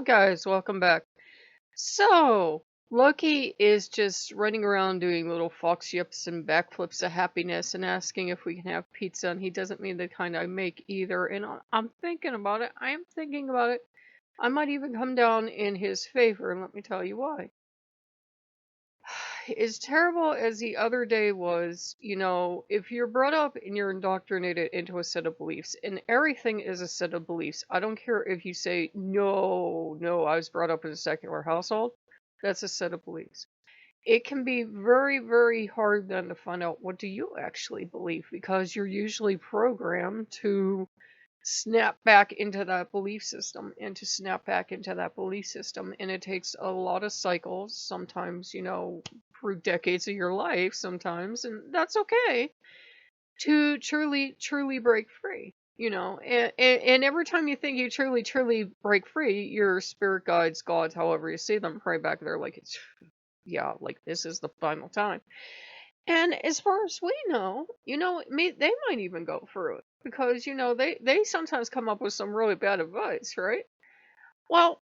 up, guys? Welcome back. So, Loki is just running around doing little fox yips and backflips of happiness and asking if we can have pizza, and he doesn't mean the kind I make either. And I'm thinking about it. I am thinking about it. I might even come down in his favor, and let me tell you why. As terrible as the other day was, if you're brought up and you're indoctrinated into a set of beliefs, and everything is a set of beliefs, I don't care if you say, no, no, I was brought up in a secular household, that's a set of beliefs. It can be very, very hard then to find out what do you actually believe, because you're usually programmed to snap back into that belief system and to snap back into that belief system. And it takes a lot of cycles, sometimes, through decades of your life, sometimes, and that's okay, to truly, truly break free. And every time you think you truly, truly break free, your spirit guides, gods, however you see them, pray back there like it's, yeah, like this is the final time. And as far as we know, they might even go through it because, they sometimes come up with some really bad advice, right? Well,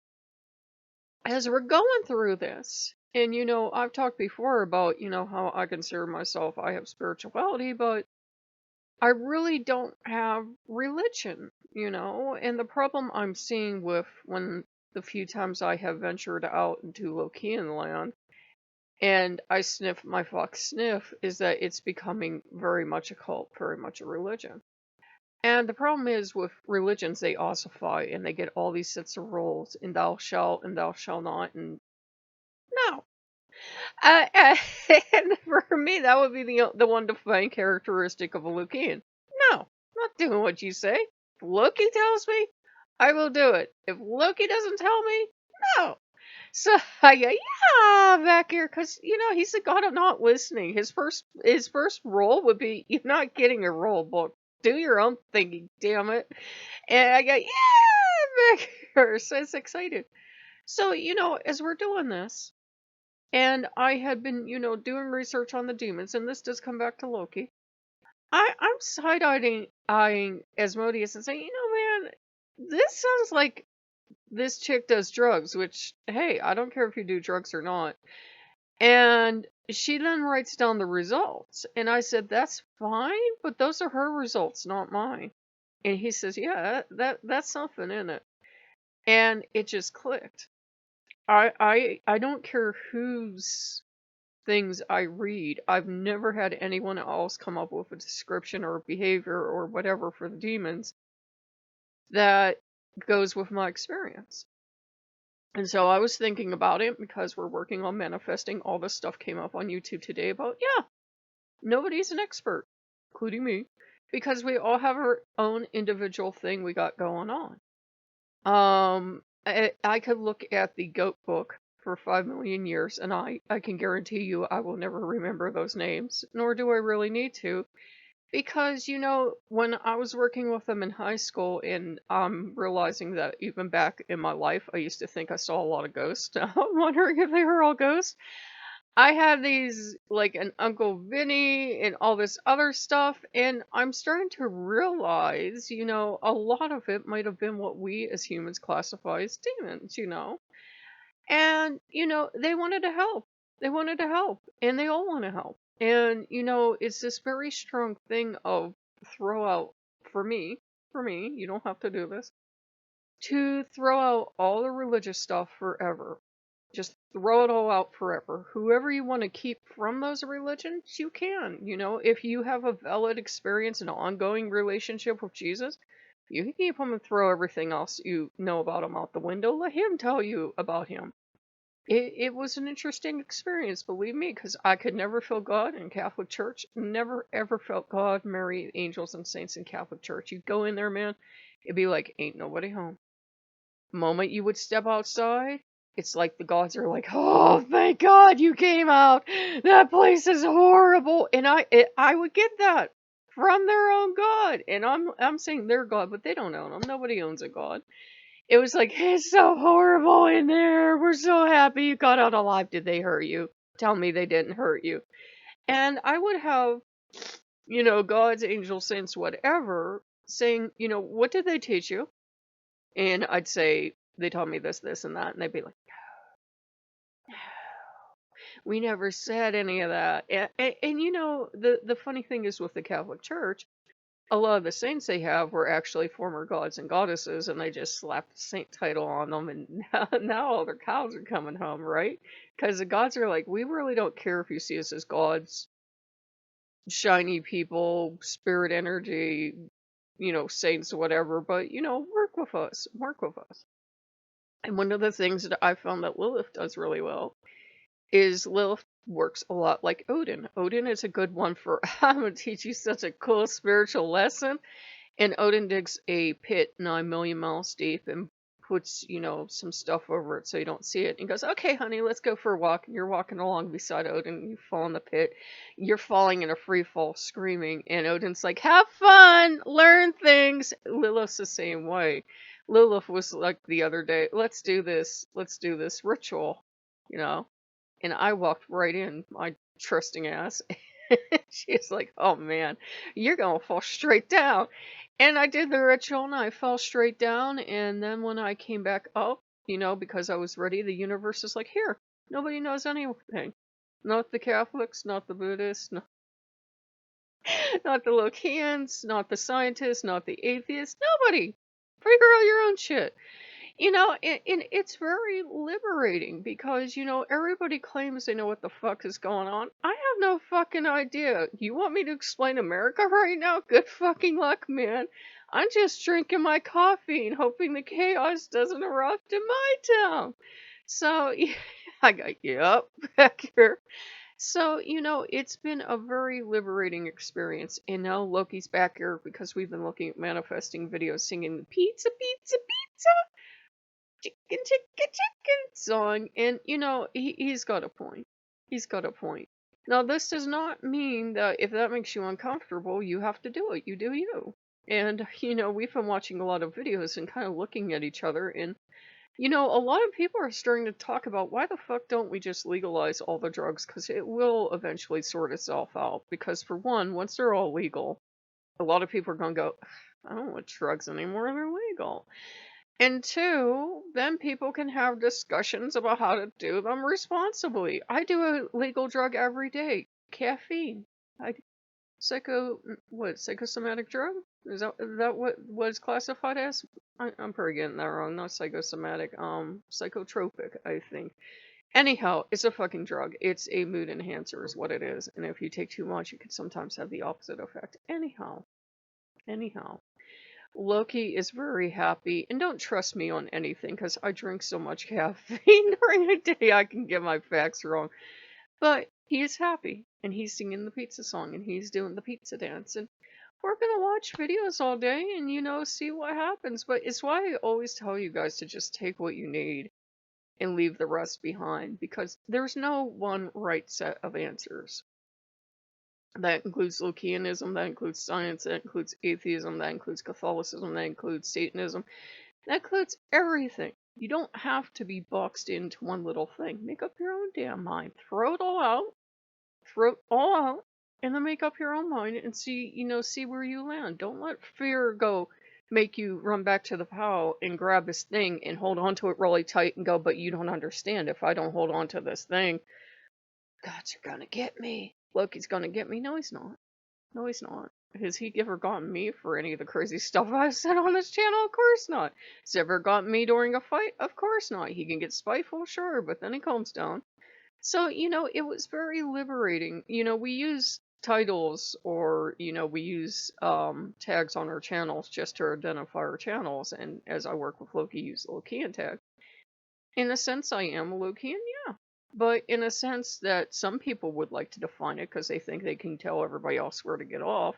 as we're going through this, and, I've talked before about, how I consider myself, I have spirituality, but I really don't have religion, and the problem I'm seeing with when the few times I have ventured out into Lokean land, and I sniff my fox sniff, is that it's becoming very much a cult, very much a religion. And the problem is with religions, they ossify and they get all these sets of rules, and thou shalt and thou shalt not, and no. Uh, and for me, that would be the one defining characteristic of a Lokean. No, not doing what you say. If Loki tells me, I will do it. If Loki doesn't tell me, no. So I go, yeah, back here, because he's the god of not listening. His first role would be, you're not getting a role, but do your own thinking, damn it. And I go, yeah, back here. So it's excited. So as we're doing this, and I had been doing research on the demons, and this does come back to Loki. I'm side-eyeing Asmodeus and saying, man, this sounds like this chick does drugs, which, hey, I don't care if you do drugs or not. And she then writes down the results. And I said, that's fine, but those are her results, not mine. And he says, yeah, that's something in it. And it just clicked. I don't care whose things I read. I've never had anyone else come up with a description or behavior or whatever for the demons that goes with my experience. And so I was thinking about it because we're working on manifesting. All this stuff came up on YouTube today about, yeah, nobody's an expert, including me, because we all have our own individual thing we got going on. I could look at the goat book for 5 million years, and I can guarantee you I will never remember those names, nor do I really need to. Because, when I was working with them in high school, and I'm realizing that even back in my life, I used to think I saw a lot of ghosts. I'm wondering if they were all ghosts. I had these, like an Uncle Vinny and all this other stuff, and I'm starting to realize, a lot of it might have been what we as humans classify as demons, And, they wanted to help. They wanted to help, and they all want to help. And, it's this very strong thing of throw out, for me, you don't have to do this, to throw out all the religious stuff forever. Just throw it all out forever. Whoever you want to keep from those religions, you can. If you have a valid experience, an ongoing relationship with Jesus, you can keep him and throw everything else you know about him out the window. Let him tell you about him. It was an interesting experience, believe me, because I could never feel God in Catholic Church. Never, ever felt God, Mary, angels, and saints in Catholic Church. You'd go in there, man, it'd be like, ain't nobody home. The moment you would step outside, it's like the gods are like, oh, thank God you came out. That place is horrible. And I would get that from their own God. And I'm saying their God, but they don't own them. Nobody owns a God. It was like, it's so horrible in there. We're so happy you got out alive. Did they hurt you? Tell me they didn't hurt you. And I would have, gods, angels, saints, whatever, saying, what did they teach you? And I'd say, they taught me this, this, and that, and they'd be like, we never said any of that. And you know, the funny thing is with the Catholic Church, a lot of the saints they have were actually former gods and goddesses, and they just slapped the saint title on them, and now all their cows are coming home, right? Because the gods are like, we really don't care if you see us as gods, shiny people, spirit energy, you know, saints, whatever, but, you know, work with us, work with us. And one of the things that I found that Lilith does really well is Lilith works a lot like Odin. Odin is a good one for, I'm going to teach you such a cool spiritual lesson. And Odin digs a pit 9 million miles deep and puts, you know, some stuff over it so you don't see it. And he goes, okay, honey, let's go for a walk. And you're walking along beside Odin. You fall in the pit. You're falling in a free fall screaming. And Odin's like, have fun, learn things. Lilith's the same way. Lilith was like the other day, let's do this ritual, you know. And I walked right in, my trusting ass. She's like, oh man, you're going to fall straight down. And I did the ritual and I fell straight down. And then when I came back up, you know, because I was ready, the universe is like, here, nobody knows anything. Not the Catholics, not the Buddhists, not the Lokeans, not the scientists, not the atheists, nobody. Figure out your own shit. You know, and it's very liberating because, you know, everybody claims they know what the fuck is going on. I have no fucking idea. You want me to explain America right now? Good fucking luck, man. I'm just drinking my coffee and hoping the chaos doesn't erupt in my town. So, yeah, I got you up back here. So, you know, it's been a very liberating experience. And now Loki's back here because we've been looking at manifesting videos singing the pizza, pizza, pizza, chicken, chicken, chicken song. And, you know, he's got a point. He's got a point. Now, this does not mean that if that makes you uncomfortable, you have to do it. You do you. And, you know, we've been watching a lot of videos and kind of looking at each other. And, you know, a lot of people are starting to talk about why the fuck don't we just legalize all the drugs? Because it will eventually sort itself out. Because, for one, once they're all legal, a lot of people are going to go, I don't want drugs anymore. They're legal. And two, then people can have discussions about how to do them responsibly. I do a legal drug every day, caffeine. I psychosomatic drug? Is that what was classified as? I'm probably getting that wrong. Not psychosomatic, psychotropic, I think. Anyhow, it's a fucking drug. It's a mood enhancer is what it is. And if you take too much, it can sometimes have the opposite effect. Anyhow. Loki is very happy, and don't trust me on anything because I drink so much caffeine during the day I can get my facts wrong. But he is happy, and he's singing the pizza song, and he's doing the pizza dance, and we're gonna watch videos all day and, you know, see what happens. But it's why I always tell you guys to just take what you need and leave the rest behind, because there's no one right set of answers. That includes Lokeanism, that includes science, that includes atheism, that includes Catholicism, that includes Satanism, that includes everything. You don't have to be boxed into one little thing. Make up your own damn mind. Throw it all out, and then make up your own mind and see where you land. Don't let fear make you run back to the POW and grab this thing and hold on to it really tight and go, but you don't understand. If I don't hold on to this thing, gods are gonna get me. Loki's gonna get me. No, he's not. No, he's not. Has he ever gotten me for any of the crazy stuff I've said on this channel? Of course not. Has he ever gotten me during a fight? Of course not. He can get spiteful, sure, but then he calms down. So, you know, it was very liberating. You know, we use titles or, you know, we use tags on our channels just to identify our channels. And as I work with Loki, use the Lokean tag. In a sense, I am a Lokean, yeah. But in a sense that some people would like to define it because they think they can tell everybody else where to get off,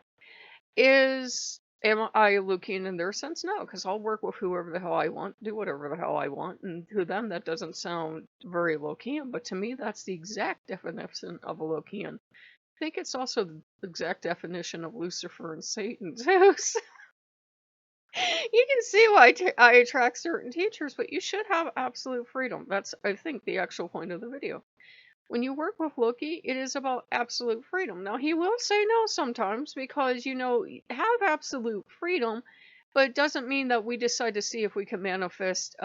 am I a Lokean in their sense? No, because I'll work with whoever the hell I want, do whatever the hell I want, and to them that doesn't sound very Lokean, but to me that's the exact definition of a Lokean. I think it's also the exact definition of Lucifer and Satan too. You can see why I attract certain teachers, but you should have absolute freedom. That's, I think, the actual point of the video. When you work with Loki, it is about absolute freedom. Now, he will say no sometimes because, you know, have absolute freedom, But it doesn't mean that we decide to see if we can manifest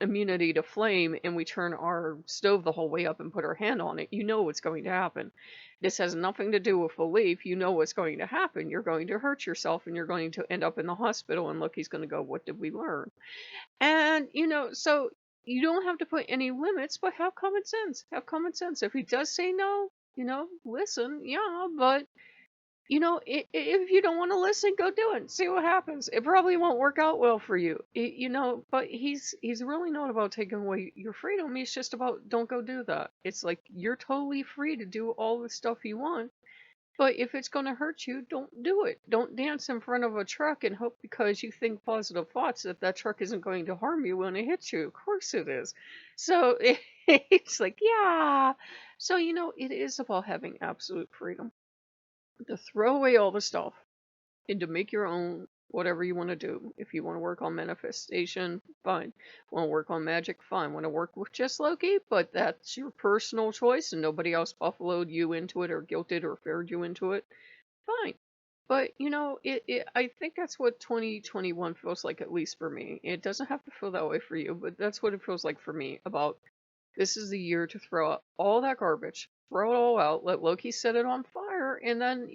immunity to flame and we turn our stove the whole way up and put our hand on it. You know what's going to happen. This has nothing to do with belief. You know what's going to happen. You're going to hurt yourself and you're going to end up in the hospital, and Loki's going to go, "What did we learn?" And, so you don't have to put any limits, but have common sense. Have common sense. If he does say no, listen, yeah, but if you don't want to listen, go do it. See what happens. It probably won't work out well for you. But he's really not about taking away your freedom. He's just about, don't go do that. It's like, you're totally free to do all the stuff you want. But if it's going to hurt you, don't do it. Don't dance in front of a truck and hope because you think positive thoughts that truck isn't going to harm you when it hits you. Of course it is. So it's like, yeah. So, it is about having absolute freedom to throw away all the stuff and to make your own whatever you want to do. If you want to work on manifestation, fine. Want to work on magic, fine. Want to work with just Loki, but that's your personal choice and nobody else buffaloed you into it or guilted or fared you into it, fine. But I think that's what 2021 feels like, at least for me. It doesn't have to feel that way for you, but that's what it feels like for me. About, this is the year to throw out all that garbage, throw it all out, let Loki set it on fire, and then,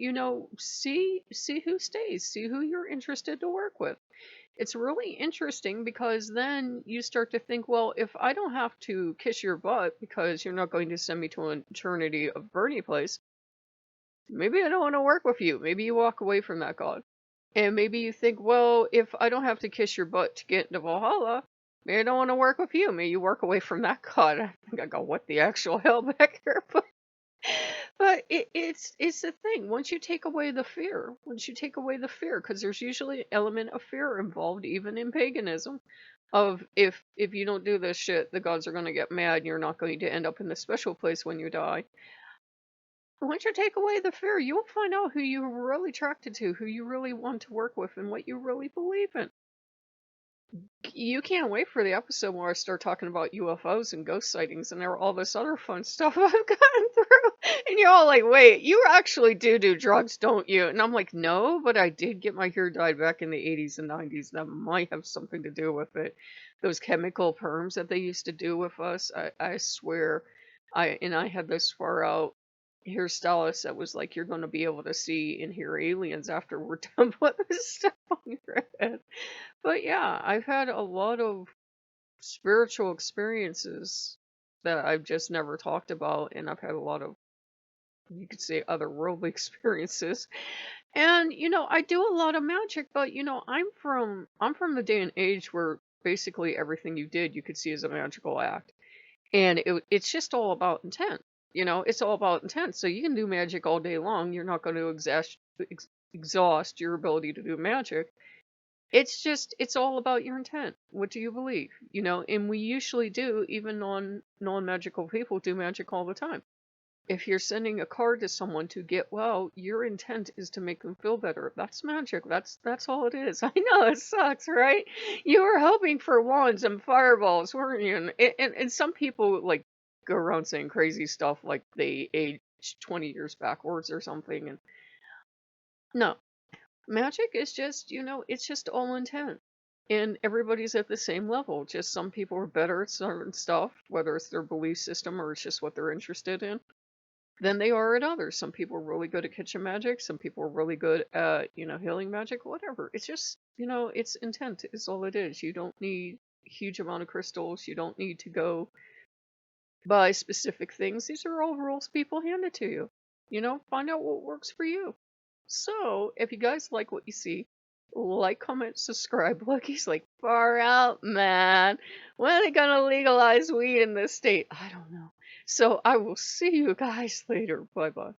see who stays, see who you're interested to work with. It's really interesting because then you start to think, well, if I don't have to kiss your butt because you're not going to send me to an eternity of Bernie place, maybe I don't want to work with you. Maybe you walk away from that god. And maybe you think, well, if I don't have to kiss your butt to get into Valhalla, maybe I don't want to work with you. Maybe you work away from that god. I think I go, what the actual hell back here? But it's the thing. Once you take away the fear, because there's usually an element of fear involved, even in paganism, of if you don't do this shit, the gods are going to get mad and you're not going to end up in the special place when you die. Once you take away the fear, you'll find out who you're really attracted to, who you really want to work with, and what you really believe in. You can't wait for the episode where I start talking about UFOs and ghost sightings and all this other fun stuff I've gotten through. And you're all like, wait, you actually do drugs, don't you? And I'm like, no, but I did get my hair dyed back in the 80s and 90s. That might have something to do with it. Those chemical perms that they used to do with us, I swear. I had this far out hairstylist that was like, you're going to be able to see and hear aliens after we're done putting this stuff on your head. But yeah, I've had a lot of spiritual experiences that I've just never talked about, and I've had a lot of, you could say, otherworldly experiences. And I do a lot of magic, but I'm from the day and age where basically everything you did you could see as a magical act. And it's just all about intent. It's all about intent. So you can do magic all day long. You're not going to exhaust your ability to do magic. It's all about your intent. What do you believe? And we usually do, even non-magical people do magic all the time. If you're sending a card to someone to get well, your intent is to make them feel better. That's magic. That's all it is. I know it sucks, right? You were hoping for wands and fireballs, weren't you? And some people like go around saying crazy stuff like they aged 20 years backwards or something. And no, magic is just, it's just all intent. And everybody's at the same level. Just some people are better at certain stuff, whether it's their belief system or it's just what they're interested in, than they are at others. Some people are really good at kitchen magic. Some people are really good at, healing magic, whatever. It's just, it's intent is all it is. You don't need a huge amount of crystals. You don't need to go buy specific things. These are all rules people handed to you. Find out what works for you. So, if you guys like what you see, like, comment, subscribe. Loki's like, far out, man. When are they gonna legalize weed in this state? I don't know. So I will see you guys later. Bye bye.